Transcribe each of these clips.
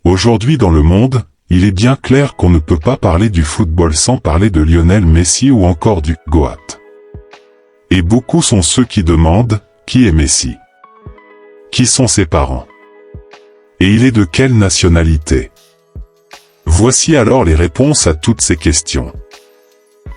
Aujourd'hui dans le monde, il est bien clair qu'on ne peut pas parler du football sans parler de Lionel Messi ou encore du GOAT. Et beaucoup sont ceux qui demandent, qui est Messi? Qui sont ses parents? Et il est de quelle nationalité? Voici alors les réponses à toutes ces questions.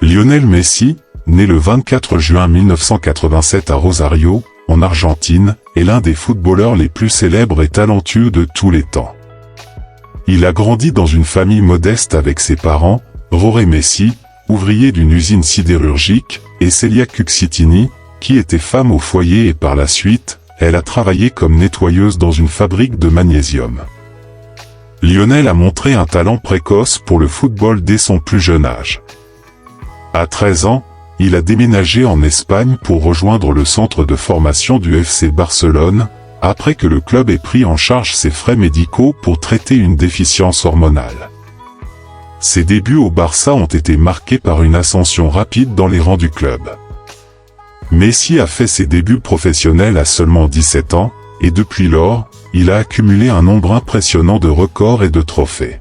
Lionel Messi, né le 24 juin 1987 à Rosario, en Argentine, est l'un des footballeurs les plus célèbres et talentueux de tous les temps. Il a grandi dans une famille modeste avec ses parents, Jorge Messi, ouvrier d'une usine sidérurgique, et Celia Cuccittini, qui était femme au foyer et par la suite, elle a travaillé comme nettoyeuse dans une fabrique de magnésium. Lionel a montré un talent précoce pour le football dès son plus jeune âge. À 13 ans, il a déménagé en Espagne pour rejoindre le centre de formation du FC Barcelone, après que le club ait pris en charge ses frais médicaux pour traiter une déficience hormonale. Ses débuts au Barça ont été marqués par une ascension rapide dans les rangs du club. Messi a fait ses débuts professionnels à seulement 17 ans, et depuis lors, il a accumulé un nombre impressionnant de records et de trophées.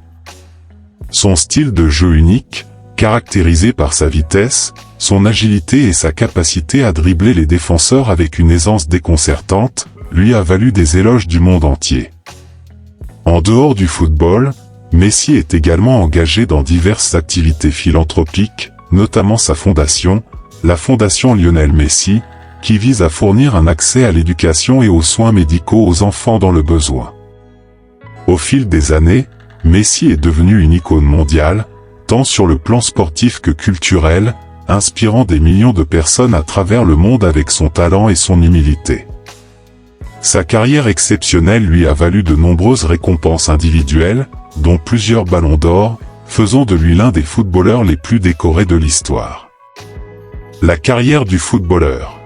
Son style de jeu unique, caractérisé par sa vitesse, son agilité et sa capacité à dribbler les défenseurs avec une aisance déconcertante, lui a valu des éloges du monde entier. En dehors du football, Messi est également engagé dans diverses activités philanthropiques, notamment sa fondation, la Fondation Lionel Messi, qui vise à fournir un accès à l'éducation et aux soins médicaux aux enfants dans le besoin. Au fil des années, Messi est devenu une icône mondiale, tant sur le plan sportif que culturel, inspirant des millions de personnes à travers le monde avec son talent et son humilité. Sa carrière exceptionnelle lui a valu de nombreuses récompenses individuelles, dont plusieurs ballons d'or, faisant de lui l'un des footballeurs les plus décorés de l'histoire. La carrière du footballeur.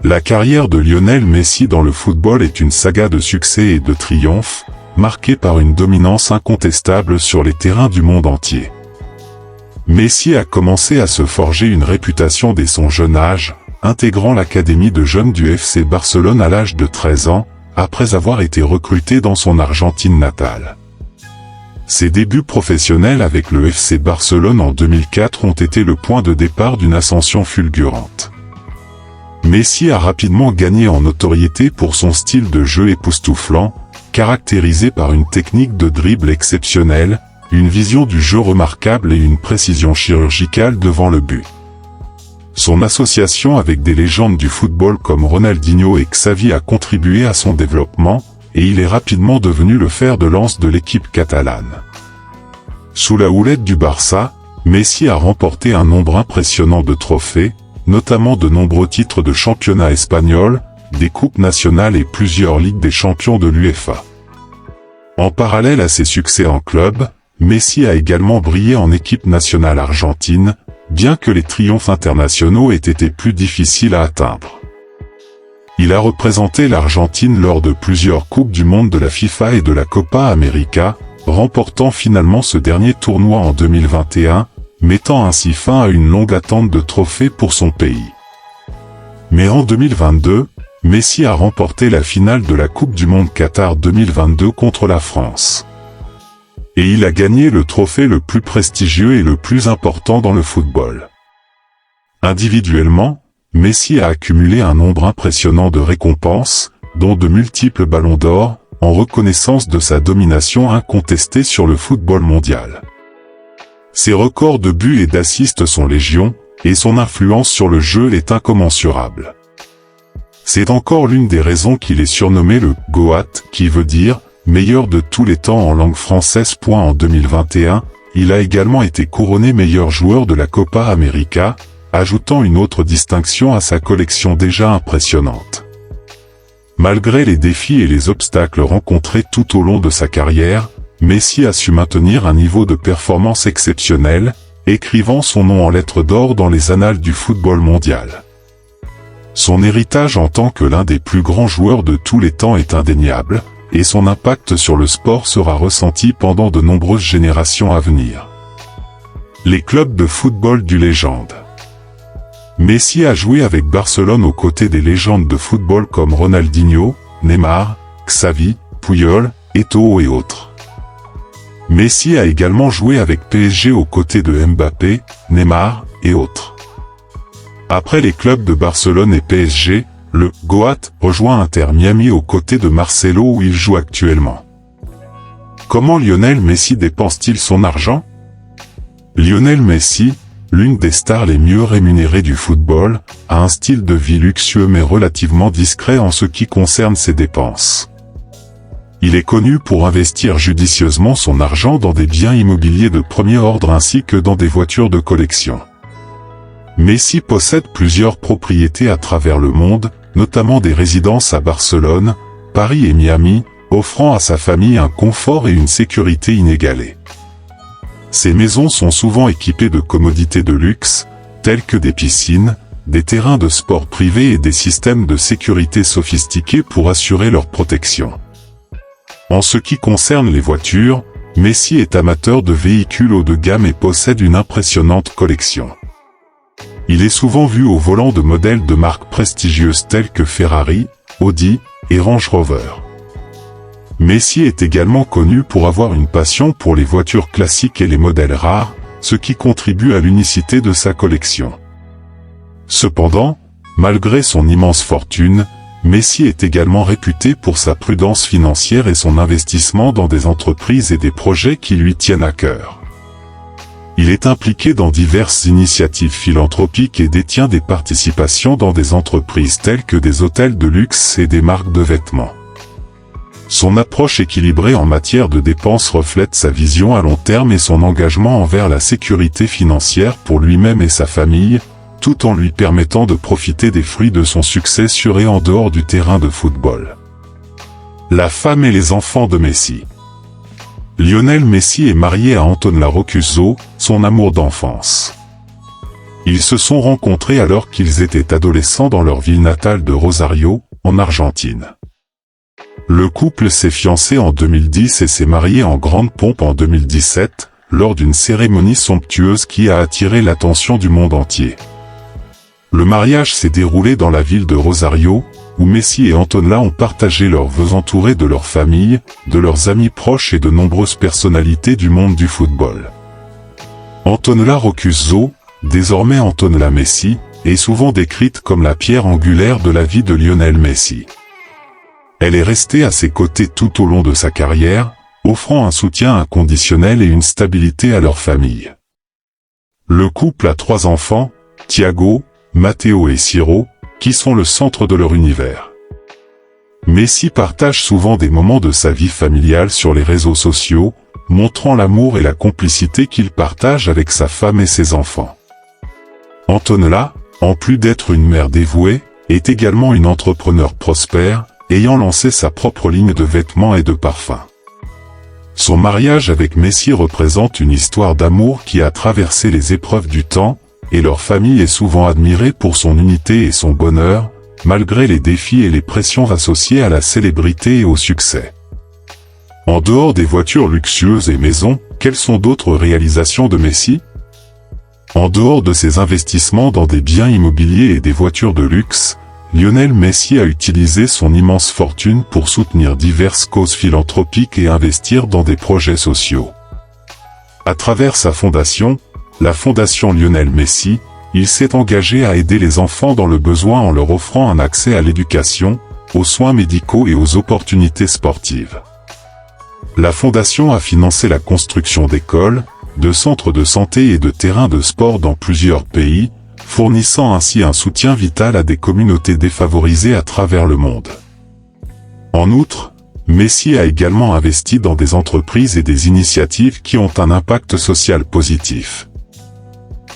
La carrière de Lionel Messi dans le football est une saga de succès et de triomphes, marquée par une dominance incontestable sur les terrains du monde entier. Messi a commencé à se forger une réputation dès son jeune âge, intégrant l'académie de jeunes du FC Barcelone à l'âge de 13 ans, après avoir été recruté dans son Argentine natale. Ses débuts professionnels avec le FC Barcelone en 2004 ont été le point de départ d'une ascension fulgurante. Messi a rapidement gagné en notoriété pour son style de jeu époustouflant, caractérisé par une technique de dribble exceptionnelle, une vision du jeu remarquable et une précision chirurgicale devant le but. Son association avec des légendes du football comme Ronaldinho et Xavi a contribué à son développement, et il est rapidement devenu le fer de lance de l'équipe catalane. Sous la houlette du Barça, Messi a remporté un nombre impressionnant de trophées, notamment de nombreux titres de championnat espagnol, des coupes nationales et plusieurs ligues des champions de l'UEFA. En parallèle à ses succès en club, Messi a également brillé en équipe nationale argentine, bien que les triomphes internationaux aient été plus difficiles à atteindre. Il a représenté l'Argentine lors de plusieurs Coupes du Monde de la FIFA et de la Copa América, remportant finalement ce dernier tournoi en 2021, mettant ainsi fin à une longue attente de trophées pour son pays. Mais en 2022, Messi a remporté la finale de la Coupe du Monde Qatar 2022 contre la France. Et il a gagné le trophée le plus prestigieux et le plus important dans le football. Individuellement, Messi a accumulé un nombre impressionnant de récompenses, dont de multiples ballons d'or, en reconnaissance de sa domination incontestée sur le football mondial. Ses records de buts et d'assists sont légion, et son influence sur le jeu est incommensurable. C'est encore l'une des raisons qu'il est surnommé le GOAT, qui veut dire « meilleur de tous les temps » en langue française. En 2021, il a également été couronné meilleur joueur de la Copa América, ajoutant une autre distinction à sa collection déjà impressionnante. Malgré les défis et les obstacles rencontrés tout au long de sa carrière, Messi a su maintenir un niveau de performance exceptionnel, écrivant son nom en lettres d'or dans les annales du football mondial. Son héritage en tant que l'un des plus grands joueurs de tous les temps est indéniable, et son impact sur le sport sera ressenti pendant de nombreuses générations à venir. Les clubs de football du légende. Messi a joué avec Barcelone aux côtés des légendes de football comme Ronaldinho, Neymar, Xavi, Puyol, Eto'o et autres. Messi a également joué avec PSG aux côtés de Mbappé, Neymar et autres. Après les clubs de Barcelone et PSG, le Goat rejoint Inter Miami aux côtés de Marcelo où il joue actuellement. Comment Lionel Messi dépense-t-il son argent? Lionel Messi, l'une des stars les mieux rémunérées du football, a un style de vie luxueux mais relativement discret en ce qui concerne ses dépenses. Il est connu pour investir judicieusement son argent dans des biens immobiliers de premier ordre ainsi que dans des voitures de collection. Messi possède plusieurs propriétés à travers le monde, notamment des résidences à Barcelone, Paris et Miami, offrant à sa famille un confort et une sécurité inégalés. Ces maisons sont souvent équipées de commodités de luxe, telles que des piscines, des terrains de sport privés et des systèmes de sécurité sophistiqués pour assurer leur protection. En ce qui concerne les voitures, Messi est amateur de véhicules haut de gamme et possède une impressionnante collection. Il est souvent vu au volant de modèles de marques prestigieuses telles que Ferrari, Audi et Range Rover. Messi est également connu pour avoir une passion pour les voitures classiques et les modèles rares, ce qui contribue à l'unicité de sa collection. Cependant, malgré son immense fortune, Messi est également réputé pour sa prudence financière et son investissement dans des entreprises et des projets qui lui tiennent à cœur. Il est impliqué dans diverses initiatives philanthropiques et détient des participations dans des entreprises telles que des hôtels de luxe et des marques de vêtements. Son approche équilibrée en matière de dépenses reflète sa vision à long terme et son engagement envers la sécurité financière pour lui-même et sa famille, tout en lui permettant de profiter des fruits de son succès sur et en dehors du terrain de football. La femme et les enfants de Messi. Lionel Messi est marié à Antonella Roccuzzo, son amour d'enfance. Ils se sont rencontrés alors qu'ils étaient adolescents dans leur ville natale de Rosario, en Argentine. Le couple s'est fiancé en 2010 et s'est marié en grande pompe en 2017, lors d'une cérémonie somptueuse qui a attiré l'attention du monde entier. Le mariage s'est déroulé dans la ville de Rosario, où Messi et Antonella ont partagé leurs vœux entourés de leur famille, de leurs amis proches et de nombreuses personnalités du monde du football. Antonella Roccuzzo, désormais Antonella Messi, est souvent décrite comme la pierre angulaire de la vie de Lionel Messi. Elle est restée à ses côtés tout au long de sa carrière, offrant un soutien inconditionnel et une stabilité à leur famille. Le couple a 3 enfants, Thiago, Matteo et Ciro, qui sont le centre de leur univers. Messi partage souvent des moments de sa vie familiale sur les réseaux sociaux, montrant l'amour et la complicité qu'il partage avec sa femme et ses enfants. Antonella, en plus d'être une mère dévouée, est également une entrepreneure prospère, ayant lancé sa propre ligne de vêtements et de parfums. Son mariage avec Messi représente une histoire d'amour qui a traversé les épreuves du temps, et leur famille est souvent admirée pour son unité et son bonheur, malgré les défis et les pressions associées à la célébrité et au succès. En dehors des voitures luxueuses et maisons, quelles sont d'autres réalisations de Messi? En dehors de ses investissements dans des biens immobiliers et des voitures de luxe, Lionel Messi a utilisé son immense fortune pour soutenir diverses causes philanthropiques et investir dans des projets sociaux. À travers sa fondation, la Fondation Lionel Messi, il s'est engagé à aider les enfants dans le besoin en leur offrant un accès à l'éducation, aux soins médicaux et aux opportunités sportives. La Fondation a financé la construction d'écoles, de centres de santé et de terrains de sport dans plusieurs pays, fournissant ainsi un soutien vital à des communautés défavorisées à travers le monde. En outre, Messi a également investi dans des entreprises et des initiatives qui ont un impact social positif.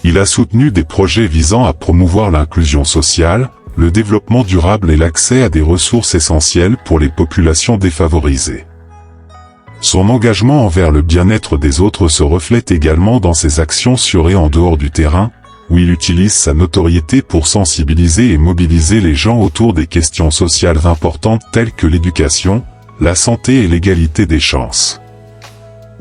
Il a soutenu des projets visant à promouvoir l'inclusion sociale, le développement durable et l'accès à des ressources essentielles pour les populations défavorisées. Son engagement envers le bien-être des autres se reflète également dans ses actions sur et en dehors du terrain, où il utilise sa notoriété pour sensibiliser et mobiliser les gens autour des questions sociales importantes telles que l'éducation, la santé et l'égalité des chances.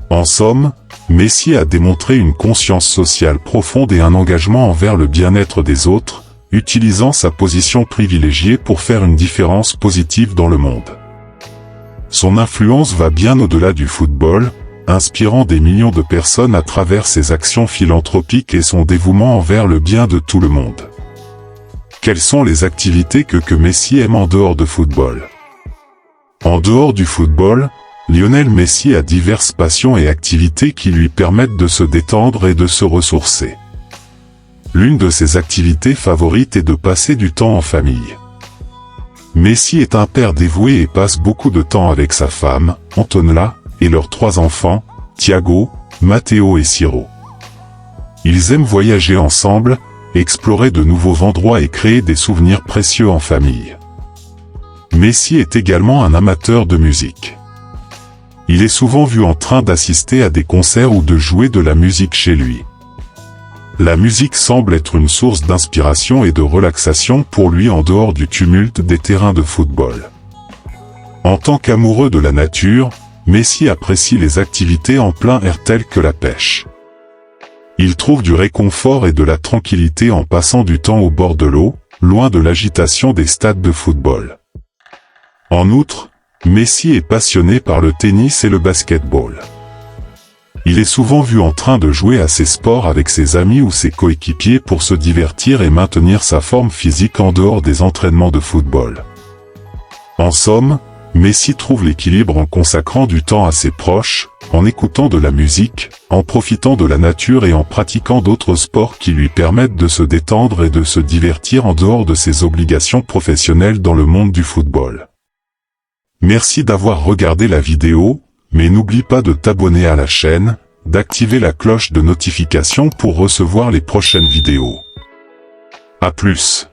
En somme, Messi a démontré une conscience sociale profonde et un engagement envers le bien-être des autres, utilisant sa position privilégiée pour faire une différence positive dans le monde. Son influence va bien au-delà du football, inspirant des millions de personnes à travers ses actions philanthropiques et son dévouement envers le bien de tout le monde. Quelles sont les activités que Messi aime en dehors de football? En dehors du football, Lionel Messi a diverses passions et activités qui lui permettent de se détendre et de se ressourcer. L'une de ses activités favorites est de passer du temps en famille. Messi est un père dévoué et passe beaucoup de temps avec sa femme, Antonella, et leurs 3 enfants, Thiago, Matteo et Ciro. Ils aiment voyager ensemble, explorer de nouveaux endroits et créer des souvenirs précieux en famille. Messi est également un amateur de musique. Il est souvent vu en train d'assister à des concerts ou de jouer de la musique chez lui. La musique semble être une source d'inspiration et de relaxation pour lui en dehors du tumulte des terrains de football. En tant qu'amoureux de la nature, Messi apprécie les activités en plein air telles que la pêche. Il trouve du réconfort et de la tranquillité en passant du temps au bord de l'eau, loin de l'agitation des stades de football. En outre, Messi est passionné par le tennis et le basketball. Il est souvent vu en train de jouer à ces sports avec ses amis ou ses coéquipiers pour se divertir et maintenir sa forme physique en dehors des entraînements de football. En somme, Messi trouve l'équilibre en consacrant du temps à ses proches, en écoutant de la musique, en profitant de la nature et en pratiquant d'autres sports qui lui permettent de se détendre et de se divertir en dehors de ses obligations professionnelles dans le monde du football. Merci d'avoir regardé la vidéo, mais n'oublie pas de t'abonner à la chaîne, d'activer la cloche de notification pour recevoir les prochaines vidéos. À plus.